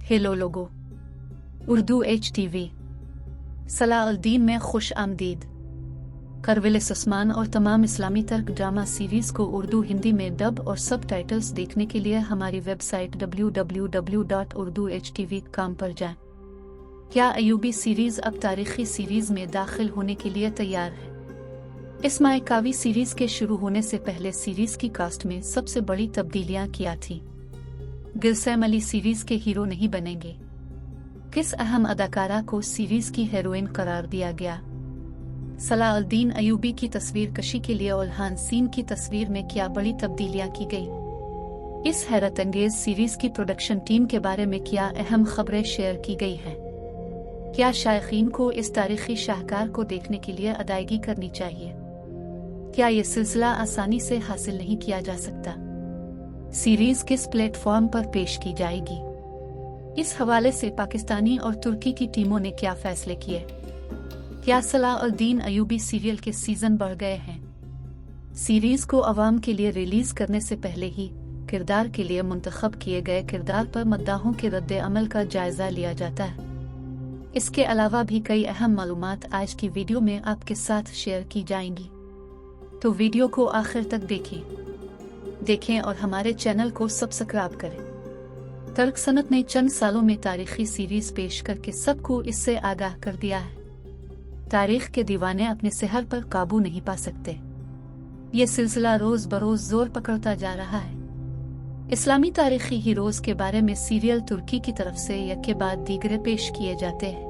Hello लोगो, Urdu HTV Salauddin में खुश आमदीद। करविलिस उस्मान और तमाम इस्लामी तर्क ड्रामा सीरीज़ को उर्दू हिंदी में डब और सब टाइटल्स देखने के लिए हमारी वेबसाइट www.urduhtv.com पर जाएं। क्या अयूबी सीरीज़ अब तारीखी सीरीज़ में दाखिल होने के लिए तैयार है? इस मायकावी सीरीज़ के शुरू होने से पहले सीरीज़ की कास्ट में सबसे बड़ी तब्दीलियां किया थी। गुलसैम अली सीरीज़ के हीरो नहीं बनेंगे। किस अहम अदाकारा को सीरीज़ की हीरोइन करार दिया गया? सलाउद्दीन अयूबी की तस्वीर कशी के लिए उल्हान सीन की तस्वीर में क्या बड़ी तब्दीलियां की गई? इस हैरत अंगेज सीरीज़ की प्रोडक्शन टीम के बारे में क्या अहम खबरें शेयर की गई हैं? क्या शायकीन को इस तारीखी शाहकार को देखने के लिए अदायगी करनी चाहिए? क्या ये सिलसिला आसानी से हासिल नहीं किया जा सकता? सीरीज़ किस प्लेटफॉर्म पर पेश की जाएगी? इस हवाले से पाकिस्तानी और तुर्की की टीमों ने क्या फैसले किए? क्या सलाउद्दीन अयूबी सीरियल के सीजन बढ़ गए हैं? सीरीज़ को अवाम के लिए रिलीज करने से पहले ही किरदार के लिए मुंतखब किए गए किरदार पर मद्दाहों के रद्द अमल का जायजा लिया जाता है। इसके अलावा भी कई अहम मालूमात आज की वीडियो में आपके साथ शेयर की जाएंगी, तो वीडियो को आखिर तक देखें और हमारे चैनल को सब्सक्राइब करें। तर्क सनत ने चंद सालों में तारीखी सीरीज पेश करके सबको इससे आगाह कर दिया है। तारीख के दीवाने अपने सेहर पर काबू नहीं पा सकते। ये सिलसिला रोज बरोज जोर पकड़ता जा रहा है। इस्लामी तारीखी हीरोज के बारे में सीरियल तुर्की की तरफ से एक के बाद दीगरे पेश किए जाते हैं,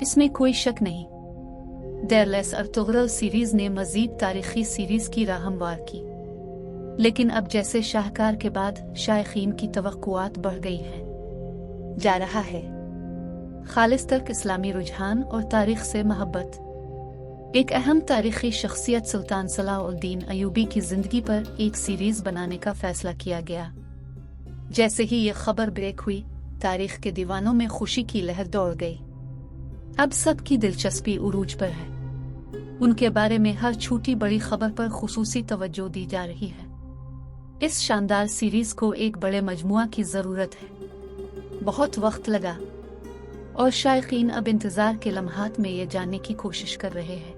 इसमें कोई शक नहीं। देरलेस अर्तुगरल सीरीज ने मजीद तारीखी सीरीज की राह हमवार की, लेकिन अब जैसे शाहकार के बाद शायकीन की तवक्कुआत बढ़ गई है जा रहा है। खालिस तर्क इस्लामी रुझान और तारीख से मोहब्बत। एक अहम तारीखी शख्सियत सुल्तान सलाउद्दीन अयूबी की जिंदगी पर एक सीरीज बनाने का फैसला किया गया। जैसे ही ये खबर ब्रेक हुई, तारीख के दीवानों में खुशी की लहर दौड़ गई। अब सबकी दिलचस्पी उरूज पर है। उनके बारे में हर छोटी बड़ी खबर पर खुसूसी तवज्जो दी जा रही है। इस शानदार सीरीज को एक बड़े मजमुआ की जरूरत है। बहुत वक्त लगा और शायकीन अब इंतजार के लम्हात में ये जानने की कोशिश कर रहे हैं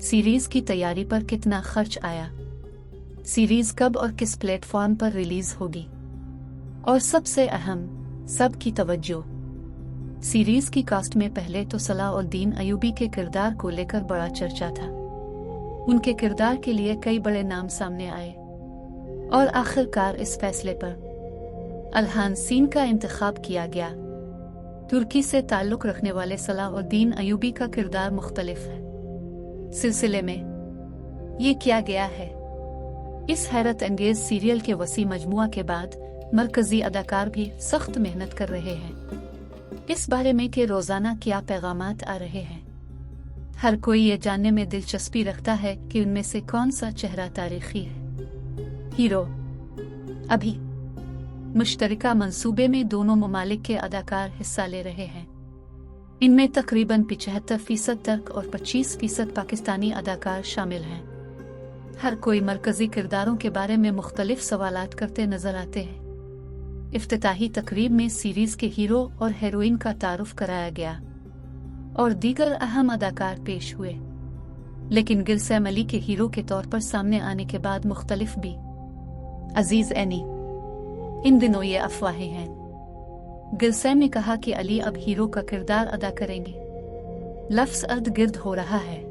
सीरीज की तैयारी पर कितना खर्च आया, सीरीज कब और किस प्लेटफॉर्म पर रिलीज होगी, और सबसे अहम सबकी तवज्जो सीरीज की कास्ट में। पहले तो सलाउद्दीन अयूबी के किरदार को लेकर बड़ा चर्चा था। उनके किरदार के लिए कई बड़े नाम सामने आए और आखिरकार इस फैसले पर उल्हान सीन का इंतखाब किया गया। तुर्की से ताल्लुक रखने वाले सलाउद्दीन अयूबी का किरदार मुख्तलिफ है। सिलसिले में ये किया गया है। इस हैरत अंगेज सीरियल के वसी मजमुआ के बाद मरकजी अदाकार भी सख्त मेहनत कर रहे हैं इस बारे में कि रोजाना क्या पैगामात आ रहे हैं। हर कोई ये जानने में दिलचस्पी रखता है कि उनमें से कौन सा चेहरा तारीखी है। हीरो अभी मुश्तरका मंसूबे में दोनों ममालिक के अदाकार हिस्सा ले रहे हैं। इनमें तकरीबन 75% तर्क और 25% पाकिस्तानी अदाकार शामिल हैं। हर कोई मरकजी किरदारों के बारे में मुख्तलिफ सवालात करते नजर आते हैं। इफ्तिताही तकरीब में सीरीज के हीरो और हीरोइन का तारुफ कराया गया और दीगर अहम अदाकार पेश हुए, लेकिन गुलसैम अली के हीरो के तौर पर सामने आने के बाद मुख्तलिफ भी। अजीज एनी, इन दिनों ये अफवाहें हैं। गुलसैम ने कहा कि अली अब हीरो का किरदार अदा करेंगे। लफ्ज़ अर्द गिर्द हो रहा है,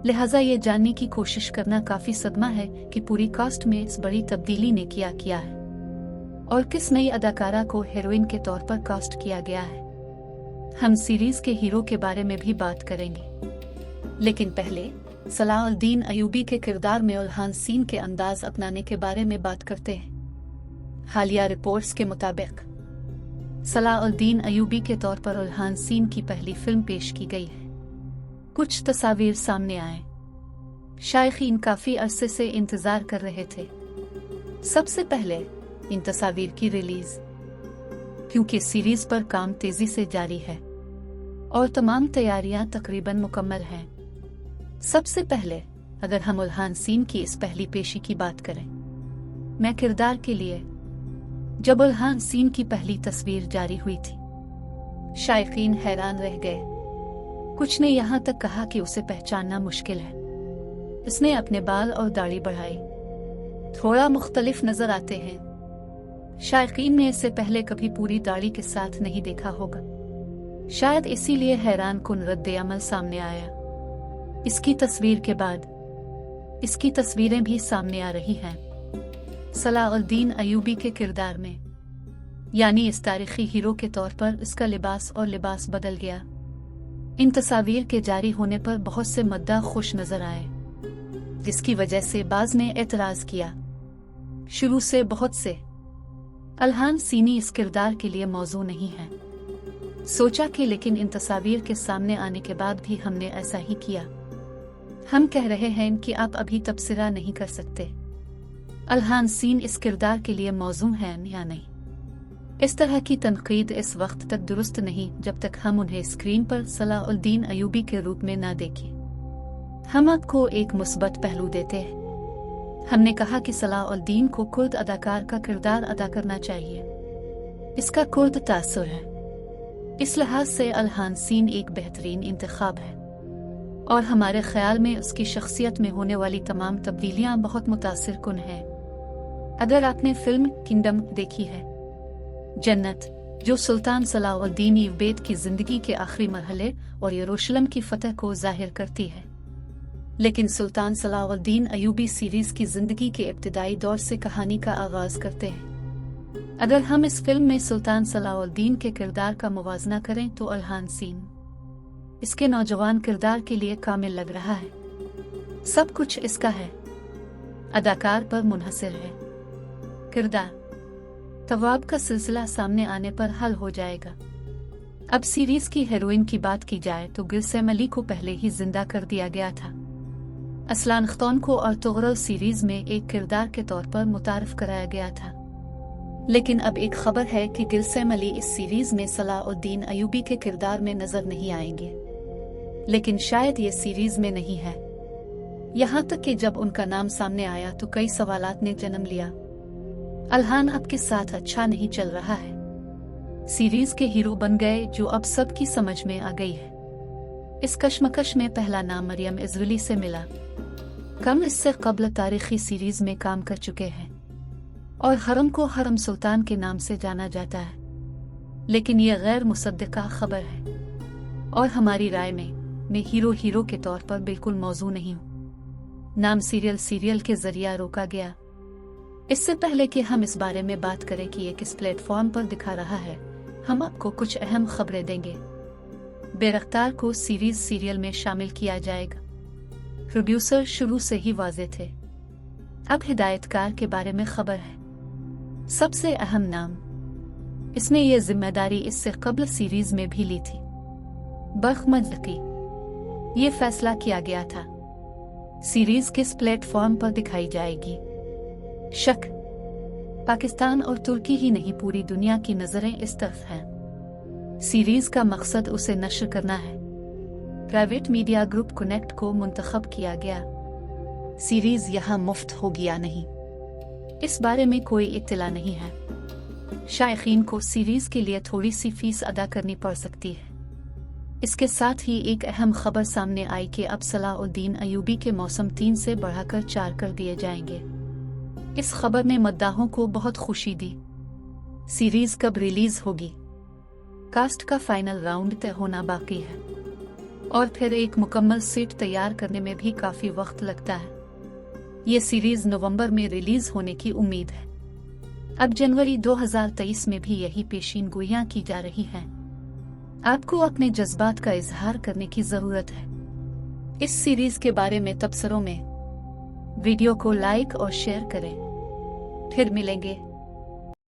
लिहाजा ये जानने की कोशिश करना काफी सदमा है कि पूरी कास्ट में इस बड़ी तब्दीली ने क्या किया है और किस नई अदाकारा को हीरोइन के तौर पर कास्ट किया गया है। हम सीरीज के हीरो के बारे में भी बात करेंगे, लेकिन पहले सलाउद्दीन अयूबी के किरदार में उल्हान सीन के अंदाज अपनाने के बारे में बात करते हैं। हालिया रिपोर्ट्स के मुताबिक सलाउद्दीन अयूबी के तौर पर उल्हान सीन की पहली फिल्म पेश की गई है। कुछ तस्वीर सामने आए। शायकीन काफी अरसे से इंतजार कर रहे थे। सबसे पहले इन तस्वीर की रिलीज, क्योंकि सीरीज पर काम तेजी से जारी है और तमाम तैयारियां तकरीबन मुकम्मल हैं। सबसे पहले अगर हम उल्हान सीन की इस पहली पेशी की बात करें, मैं किरदार के लिए जब अल्हान सीन की पहली तस्वीर जारी हुई थी, शायकीन हैरान रह गए। कुछ ने यहाँ तक कहा कि उसे पहचानना मुश्किल है। इसने अपने बाल और दाढ़ी बढ़ाई, थोड़ा मुख्तलिफ नजर आते हैं। शायकीन ने इससे पहले कभी पूरी दाढ़ी के साथ नहीं देखा होगा, शायद इसीलिए हैरान कुन रद्द-ए-अमल सामने आया। इसकी तस्वीर के बाद इसकी तस्वीरें भी सामने आ रही हैं सलाउद्दीन अयूबी के किरदार में, यानी इस तारीखी हीरो के तौर पर इसका लिबास बदल गया। इन तस्वीर के जारी होने पर बहुत से मद्दाह खुश नजर आए, जिसकी वजह से बाज ने एतराज किया। शुरू से बहुत से अल्हान सीनी इस किरदार के लिए मौजू नहीं है। सोचा कि लेकिन इन तस्वीर के सामने आने के बाद भी हमने ऐसा ही किया। हम कह रहे हैं कि आप अभी तबसरा नहीं कर सकते अल्हान सीन इस किरदार के लिए मौजू हैं या नहीं। इस तरह की तनकीद इस वक्त तक दुरुस्त नहीं जब तक हम उन्हें स्क्रीन पर सलाउद्दीन अयूबी के रूप में न देखें। हम आपको एक मुस्बत पहलू देते हैं। हमने कहा कि सलाउद्दीन को कुर्द अदाकार का किरदार अदा करना चाहिए। इसका कुर्द तासुर है, इस लिहाज से अल्हान सीन एक बेहतरीन इंतखाब है और हमारे ख्याल में उसकी शख्सियत में होने वाली तमाम तब्दीलियां बहुत मुतासिर कुन हैं। अगर आपने फिल्म किंगडम देखी है, जन्नत, जो सुल्तान सलाउद्दीन अयूबी की जिंदगी के आखिरी मरहले और यरूशलेम की फतह को जाहिर करती है, लेकिन सुल्तान सलाउद्दीन अयूबी सीरीज की जिंदगी के इब्तिदाई दौर से कहानी का आगाज करते हैं। अगर हम इस फिल्म में सुल्तान सलाउद्दीन के किरदार का मुवाजना करें तो अल्हान सीन इसके नौजवान किरदार के लिए कामिल लग रहा है। सब कुछ इसका है, अदाकार पर मुनहसर है। किरदार तवाब का सिलसिला सामने आने पर हल हो जाएगा। अब सीरीज की हीरोइन की बात की जाए तो गुलसैम अली को पहले ही जिंदा कर दिया गया था। असलान ख्तौन को अर्तुगरुल सीरीज में एक किरदार के तौर पर मुतारफ कराया गया था, लेकिन अब एक खबर है कि गुलसैम अली इस सीरीज में सलाउद्दीन अयूबी के किरदार में नजर नहीं आएंगे। लेकिन शायद ये सीरीज में नहीं है। यहाँ तक कि जब उनका नाम सामने आया तो कई सवालात ने जन्म लिया। अल्हान आपके साथ अच्छा नहीं चल रहा है। सीरीज के हीरो बन गए जो अब सबकी समझ में आ गई है। इस कश्मकश में पहला नाम मरियम इजरायली से मिला। कम इससे कबल तारीखी सीरीज में काम कर चुके हैं और हरम को हरम सुल्तान के नाम से जाना जाता है, लेकिन यह गैर मुसद्दका खबर है और हमारी राय में हीरो के तौर पर बिल्कुल मौजू नहीं हूँ। नाम सीरियल के जरिया रोका गया। इससे पहले कि हम इस बारे में बात करें कि ये किस प्लेटफॉर्म पर दिखा रहा है, हम आपको कुछ अहम खबरें देंगे। बेरख्तार को सीरियल में शामिल किया जाएगा। प्रोड्यूसर शुरू से ही वाज़ेह थे। अब हिदायतकार के बारे में खबर है। सबसे अहम नाम, इसने ये जिम्मेदारी इससे कबल सीरीज में भी ली थी। बरखमद की ये फैसला किया गया था सीरीज किस प्लेटफॉर्म पर दिखाई जाएगी। शक, पाकिस्तान और तुर्की ही नहीं पूरी दुनिया की नजरें इस तरफ हैं। सीरीज का मकसद उसे नश्र करना है। प्राइवेट मीडिया ग्रुप कनेक्ट को मुंतखब किया गया। सीरीज यहाँ मुफ्त होगी या नहीं, इस बारे में कोई इत्तला नहीं है। शायकीन को सीरीज के लिए थोड़ी सी फीस अदा करनी पड़ सकती है। इसके साथ ही एक अहम खबर सामने आई कि अब सलाउद्दीन अयूबी के मौसम 3 से बढ़ाकर 4 कर दिए जाएंगे। इस खबर ने मद्दाहों को बहुत खुशी दी। सीरीज कब रिलीज होगी? कास्ट का फाइनल राउंड तय होना बाकी है और फिर एक मुकम्मल सेट तैयार करने में भी काफी वक्त लगता है। ये सीरीज नवंबर में रिलीज होने की उम्मीद है। अब जनवरी 2023 में भी यही पेशीन गोइयां की जा रही हैं। आपको अपने जज्बात का इजहार करने की जरूरत है। इस सीरीज के बारे में तबसरों में वीडियो को लाइक और शेयर करें। फिर मिलेंगे।